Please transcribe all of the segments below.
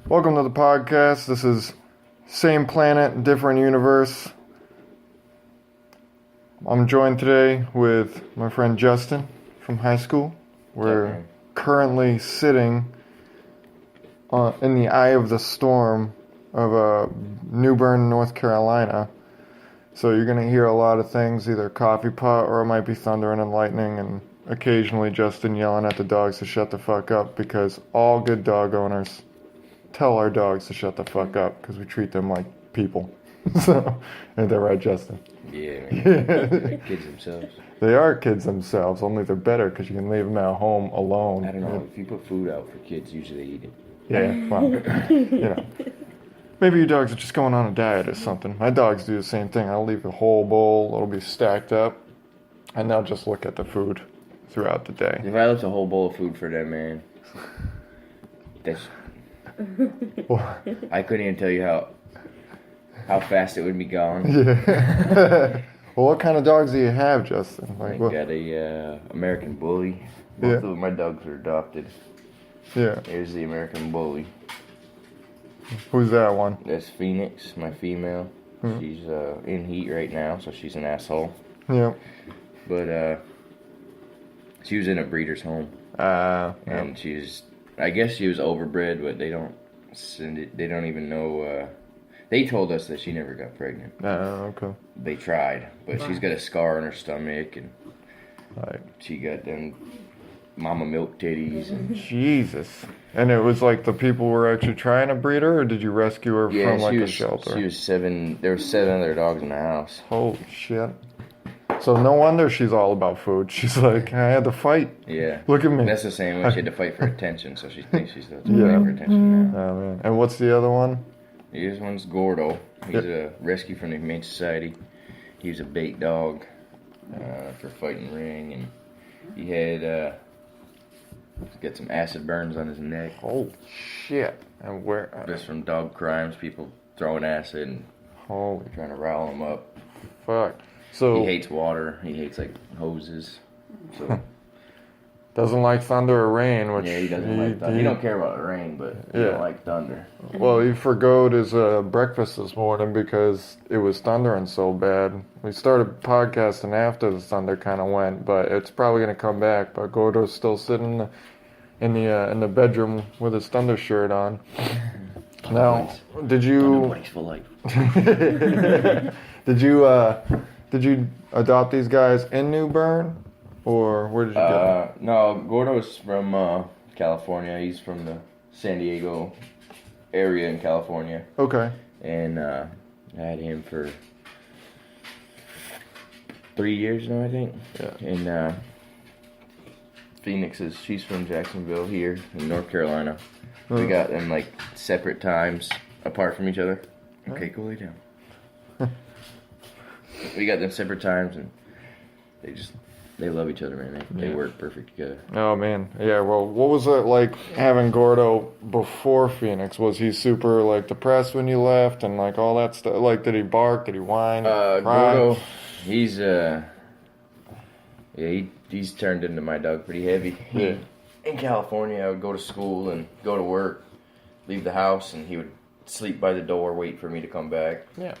Welcome to the podcast. This is Same Planet, Different Universe. I'm joined today with my friend Justin from high school. We're currently sitting in the eye of the storm of New Bern, North Carolina. So you're going to hear a lot of things, either coffee pot or it might be thundering and lightning, and occasionally Justin yelling at the dogs to shut the fuck up, because all good dog owners tell our dogs to shut the fuck up because we treat them like people. So, ain't that right, Justin? Yeah, man. They're kids themselves. They are kids themselves, only they're better because you can leave them at home alone. I don't know. If you put food out for kids, usually they eat it. Yeah, well, maybe your dogs are just going on a diet or something. My dogs do the same thing. I'll leave a whole bowl, it'll be stacked up, and they'll just look at the food throughout the day. If I left a whole bowl of food for them, man, I couldn't even tell you how fast it would be gone. Yeah. Well, what kind of dogs do you have, Justin? I got a American Bully. Both of my dogs are adopted. Yeah. Here's the American Bully. Who's that one? That's Phoenix, my female. Mm-hmm. She's in heat right now, so she's an asshole. Yeah. But she was in a breeder's home. And I guess she was overbred, but they don't send it. They don't even know. They told us that she never got pregnant. Okay. They tried, but she's got a scar on her stomach, and right. She got them mama milk titties. And Jesus. And it was like the people were actually trying to breed her, or did you rescue her from a shelter? She was 7. There were 7 other dogs in the house. Holy shit. So no wonder she's all about food. She's like, I had to fight. Yeah. Look at me. That's the same way. She had to fight for attention, so she thinks she's fighting for attention now. Oh, man. And what's the other one? This one's Gordo. He's a rescue from the Humane Society. He was a bait dog for fighting ring, and he had got some acid burns on his neck. Holy shit. And where? Just from dog crimes, people throwing acid and trying to rile him up. Fuck. So he hates water. He hates like hoses. So doesn't like thunder or rain. Which he doesn't like thunder. He don't care about the rain, but he don't like thunder. Well, he forgot his breakfast this morning because it was thundering so bad. We started podcasting after the thunder kind of went, but it's probably gonna come back. But Gordo's still sitting in the bedroom with his thunder shirt on. Now, did you? For life. Did you adopt these guys in New Bern, or where did you get them? No, Gordo's from California. He's from the San Diego area in California. Okay. And I had him for 3 years now, I think. Yeah. And Phoenix she's from Jacksonville here in North Carolina. We got them like separate times apart from each other. Okay, go lay down. We got them separate times, and they love each other, man. They work perfect together. Oh, man. Yeah, well, what was it like having Gordo before Phoenix? Was he super, like, depressed when you left and, like, all that stuff? Like, did he bark? Did he whine? Gordo, he's turned into my dog pretty heavy. Yeah. In California, I would go to school and go to work, leave the house, and he would sleep by the door, wait for me to come back. Yeah.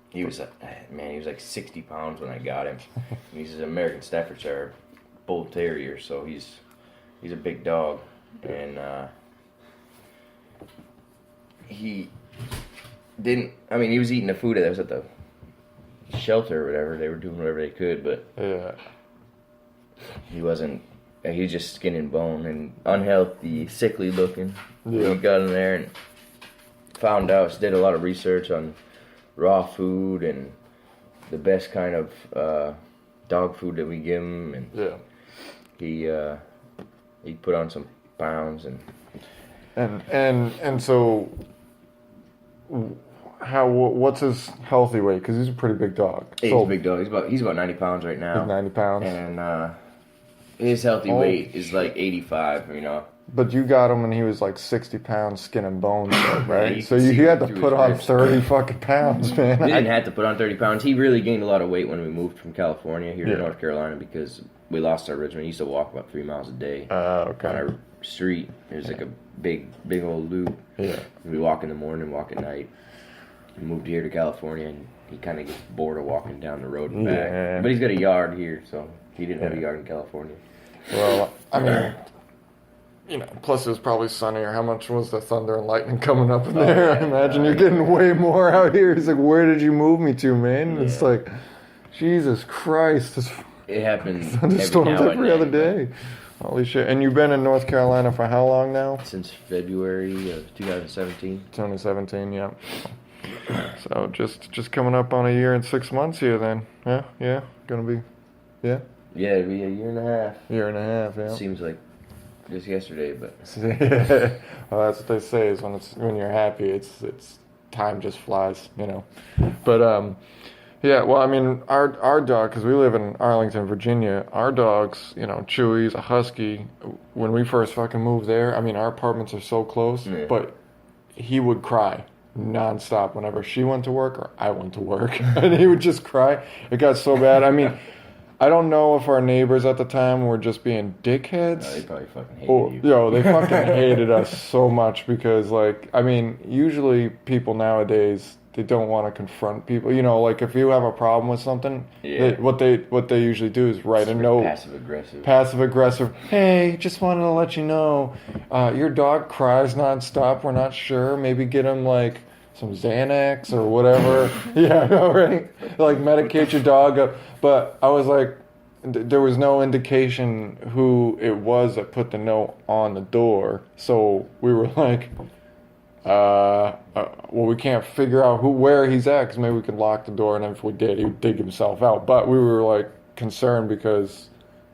He was like 60 pounds when I got him. He's an American Staffordshire Bull Terrier, so he's a big dog. And he was eating the food that was at the shelter or whatever. They were doing whatever they could, but he wasn't. He was just skin and bone and unhealthy, sickly looking. Yeah. We got in there and found out. Did a lot of research on raw food and the best kind of dog food that we give him, and he put on some pounds and so what's his healthy weight? Because he's a pretty big dog. He's a big dog. He's about 90 pounds right now. He's 90 pounds, and his healthy weight is like 85. You know. But you got him and he was like 60 pounds skin and bones, right? So you had to put on 30 fucking pounds, man. We didn't have to put on 30 pounds. He really gained a lot of weight when we moved from California here to North Carolina because we lost our rhythm. We used to walk about 3 miles a day. Okay. On our street. There's like a big old loop. Yeah. We walk in the morning, walk at night. We moved here to California, and he kind of gets bored of walking down the road and back. Yeah. But he's got a yard here, so he didn't have a yard in California. Well, I mean, you know, plus it was probably sunnier. How much was the thunder and lightning coming up in there? I imagine you're getting way more out here. He's like, where did you move me to, man? Yeah. It's like, Jesus Christ. This It happens thunderstorms every other but day. Holy shit. And you've been in North Carolina for how long now? Since February of 2017. 2017, yeah. So just coming up on a year and 6 months here then. Yeah. Gonna be, yeah. Yeah, it'll be a year and a half. Year and a half, yeah. Seems like just yesterday, but Well, that's what they say is when you're happy, it's time just flies, you know. But yeah, well, I mean, our dog, because we live in Arlington, Virginia, our dogs, you know, Chewy's a husky. When we first fucking moved there, I mean, our apartments are so close, but he would cry nonstop whenever she went to work or I went to work, and he would just cry. It got so bad. I mean, I don't know if our neighbors at the time were just being dickheads. no, they probably fucking hated you. Yo, they fucking hated us so much because, like, I mean, usually people nowadays, they don't want to confront people. You know, like if you have a problem with something, what they usually do is write a note. Passive aggressive. Hey, just wanted to let you know, your dog cries nonstop. We're not sure. Maybe get him like some Xanax or whatever. Yeah, I know, right? Like medicate your dog up. But I was like, there was no indication who it was that put the note on the door. So we were like, well, we can't figure out where he's at because maybe we could lock the door, and if we did, he would dig himself out. But we were like concerned because,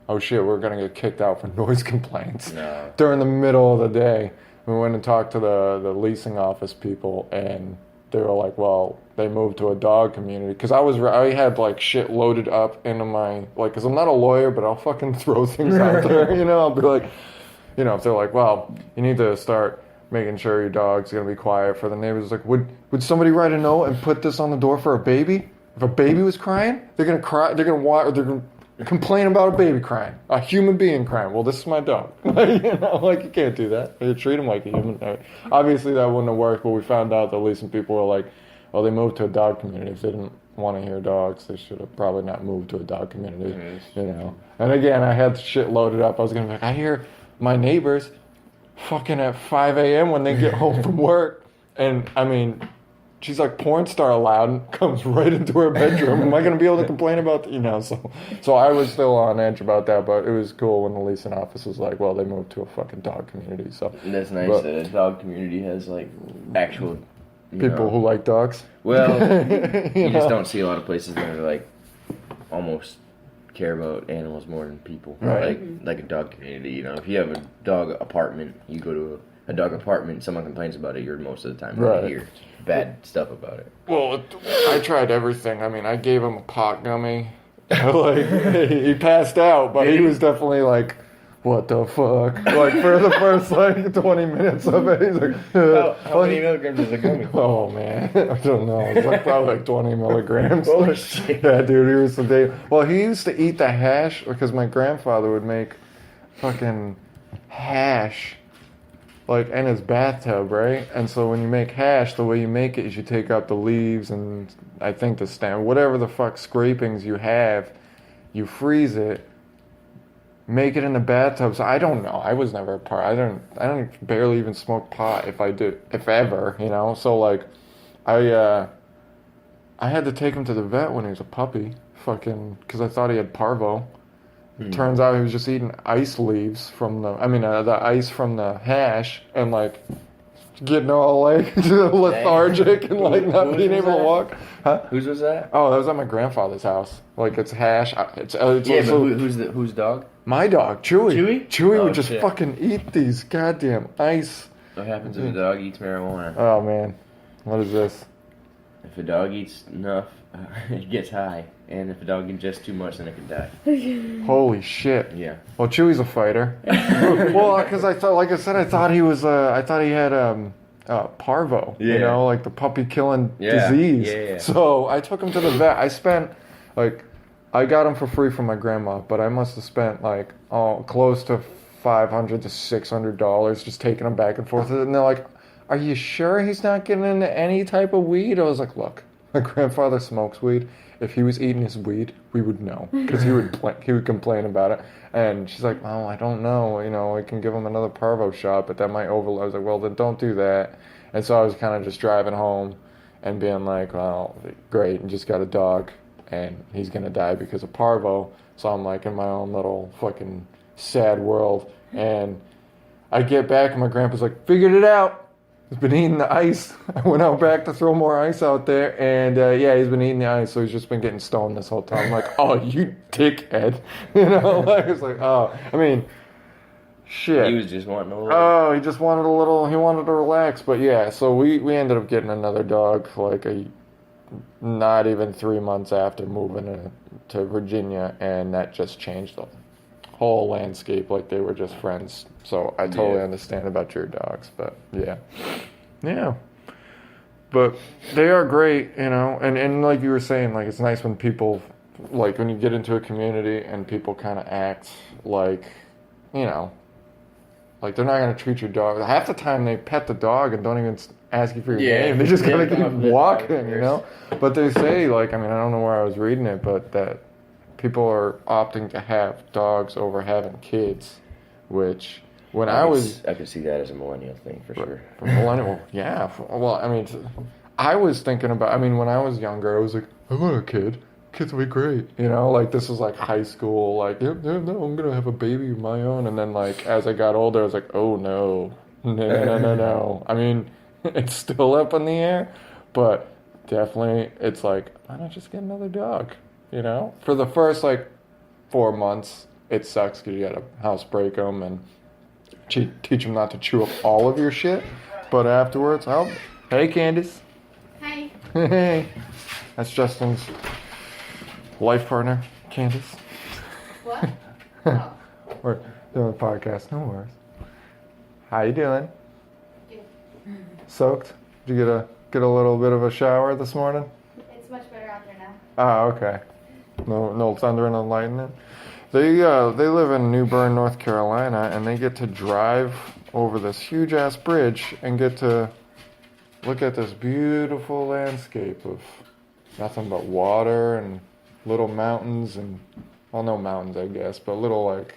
oh shit, we're gonna get kicked out for noise complaints during the middle of the day. We went and talked to the leasing office people, and they were like, well, they moved to a dog community. Because I had like shit loaded up into my, like, because I'm not a lawyer, but I'll fucking throw things out there, you know? I'll be like, you know, if they're like, well, you need to start making sure your dog's going to be quiet for the neighbors. Like, would somebody write a note and put this on the door for a baby? If a baby was crying, they're going to cry, they're going to watch, or they're going to complain about a baby crying, a human being crying. Well, this is my dog. You know, like, you can't do that. You treat him like a human. Obviously, that wouldn't have worked, but we found out that at least some people were like, well, they moved to a dog community. If they didn't want to hear dogs, they should have probably not moved to a dog community, you know. And again, I had shit loaded up. I was going to be like, I hear my neighbors fucking at 5 a.m. when they get home from work. And, I mean, she's like porn star loud and comes right into her bedroom. Am I going to be able to complain about, you know? So I was still on edge about that, but it was cool when the leasing office was like, well, they moved to a fucking dog community. So that's nice that a dog community has like actual people who like dogs. Well, you just don't see a lot of places that are like almost care about animals more than people. Right. Like a dog community, you know. If you have a dog apartment, you go to a dog apartment, someone complains about it, you're most of the time going to hear bad stuff about it. Well, I tried everything. I mean, I gave him a pot gummy. Like, he passed out, but he was definitely like, what the fuck? Like, for the first, like, 20 minutes of it, he's like... how many milligrams is a gummy? Oh, man. I don't know. It's like probably like 20 milligrams. Holy shit. Yeah, dude, he was the day... Well, he used to eat the hash because my grandfather would make fucking hash, like, in his bathtub, right? And so when you make hash, the way you make it is you take out the leaves and I think the stem, whatever the fuck scrapings you have, you freeze it, make it in the bathtub. So I don't know. I was never a part. I don't barely even smoke pot if ever, you know? So like, I had to take him to the vet when he was a puppy, fucking, because I thought he had parvo. Turns out he was just eating ice leaves from the ice from the hash and like getting all like lethargic and like not being able to walk. Huh? Whose was that? Oh, that was at my grandfather's house. Like it's hash. It's yeah, also, but whose dog? My dog, Chewy. Chewy would just shit. fucking eat these goddamn ice. What happens if a dog eats marijuana? Oh man, what is this? If a dog eats enough, it gets high. And if a dog ingests too much, then it can die. Holy shit. Yeah. Well, Chewy's a fighter. Well, because I thought, like I said, I thought he had parvo. Yeah. You know, like the puppy killing disease. Yeah. So I took him to the vet. I spent I got him for free from my grandma, but I must have spent like close to $500 to $600 just taking them back and forth. And they're like, are you sure he's not getting into any type of weed? I was like, look, my grandfather smokes weed. If he was eating his weed, we would know because he would complain about it. And she's like, well, I don't know. You know, I can give him another parvo shot, but that might overload. I was like, well, then don't do that. And so I was kind of just driving home and being like, well, great, and just got a dog, and he's going to die because of parvo. So I'm like in my own little fucking sad world. And I get back, and my grandpa's like, figured it out. He's been eating the ice. I went out back to throw more ice out there, and yeah, he's been eating the ice, so he's just been getting stoned this whole time. I'm like, oh, you dickhead. You know, like, it's like, oh, I mean, shit. He was just wanting a little. Oh, he just wanted a little, he wanted to relax. But yeah, so we ended up getting another dog like not even 3 months after moving to Virginia, and that just changed the whole landscape. Like they were just friends. So I totally understand about your dogs, but yeah. But they are great, you know, and like you were saying, like it's nice when people, like when you get into a community and people kind of act like, you know, like they're not going to treat your dog. Half the time they pet the dog and don't even ask you for your name. They just kind of keep walking, you know. But they say, like, I mean, I don't know where I was reading it, but that people are opting to have dogs over having kids, which when I could see that as a millennial thing for sure. For millennial, yeah. Well, I mean, I was thinking about. I mean, when I was younger, I was like, I want a kid. Kids will be great, you know. Like this was like high school. Like, no, I'm gonna have a baby of my own. And then like as I got older, I was like, oh no. I mean, it's still up in the air, but definitely, it's like, why not just get another dog? You know, for the first like 4 months, it sucks because you gotta housebreak them and teach them not to chew up all of your shit. But afterwards, hey Candace. Hi. Hey. That's Justin's life partner, Candace. What? Oh. We're doing a podcast. No worries. How you doing? Good. Soaked? Did you get a little bit of a shower this morning? It's much better out there now. Oh, okay. No thunder and no lightning. They live in New Bern, North Carolina, and they get to drive over this huge ass bridge and get to look at this beautiful landscape of nothing but water and little mountains and, well, no mountains, I guess, but little like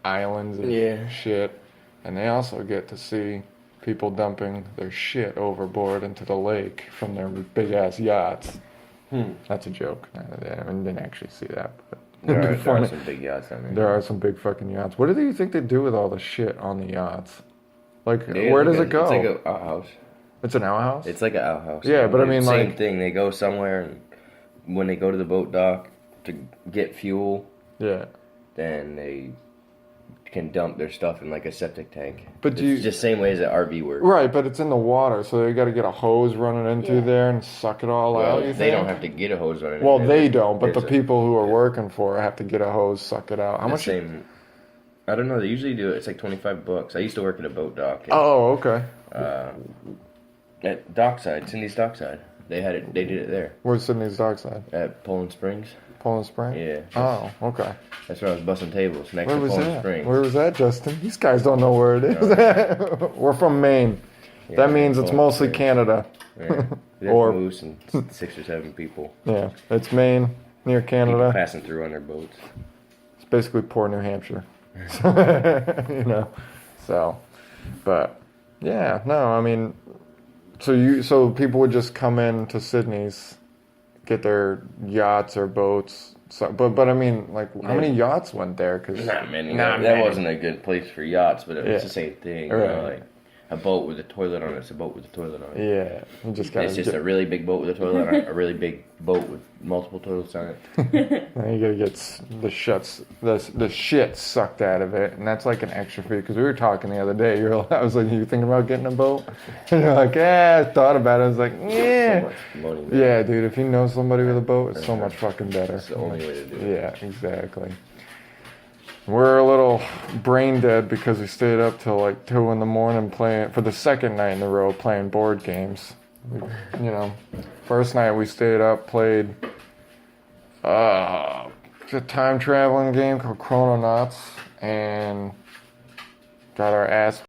islands and shit. And they also get to see people dumping their shit overboard into the lake from their big ass yachts. That's a joke. I didn't actually see that, but there are some big yachts. I mean, there are some big fucking yachts. What do you think they do with all the shit on the yachts? Like, Yeah, where does it go? It's like an outhouse. It's an outhouse? It's like an outhouse. Yeah, but I mean, same thing. They go somewhere, and when they go to the boat dock to get fuel, then they can dump their stuff in like a septic tank. But it's just same way as an RV works. Right, but it's in the water, so they got to get a hose running into there and suck it all out. They don't have to get a hose running. Well, they don't, but the people who are working for it have to get a hose, suck it out. How much? I don't know. They usually do it. It's like $25. I used to work at a boat dock. And, okay. At Dockside, Cindy's Dockside. They did it there. Where's Sydney's Dockside? At Poland Springs. Poland Springs? Yeah. Oh, okay. That's where I was busting tables, next to Poland Springs. Where was that, Justin? These guys don't know where it is. No. We're from Maine. Yeah, that means it's mostly Springs. Canada. Yeah. Or Moose and 6 or 7 people. Yeah, it's Maine, near Canada. People passing through on their boats. It's basically poor New Hampshire. You know, so, but, yeah, no, I mean, so people would just come in to Sydney's, get their yachts or boats. So, but I mean, like, how many yachts went there? Cause not many. That wasn't a good place for yachts, but it's the same thing. Right. You know, like a boat with a toilet on it. It's a boat with a toilet on it. Yeah, it's just a really big boat with a toilet on it. A really big boat with multiple toilets on it. Now you gotta get the shit sucked out of it, and that's like an extra fee. Because we were talking the other day. I was like, "You thinking about getting a boat?" And you're like, "Yeah, I thought about it." I was like, "Yeah, so much money, yeah, dude. If you know somebody with a boat, it's so much fucking better." It's the only way to do it. Yeah, exactly. We're a little brain dead because we stayed up till like 2 a.m. playing for the second night in a row playing board games. You know, first night we stayed up, played it's a time traveling game called Chrononauts, and got our ass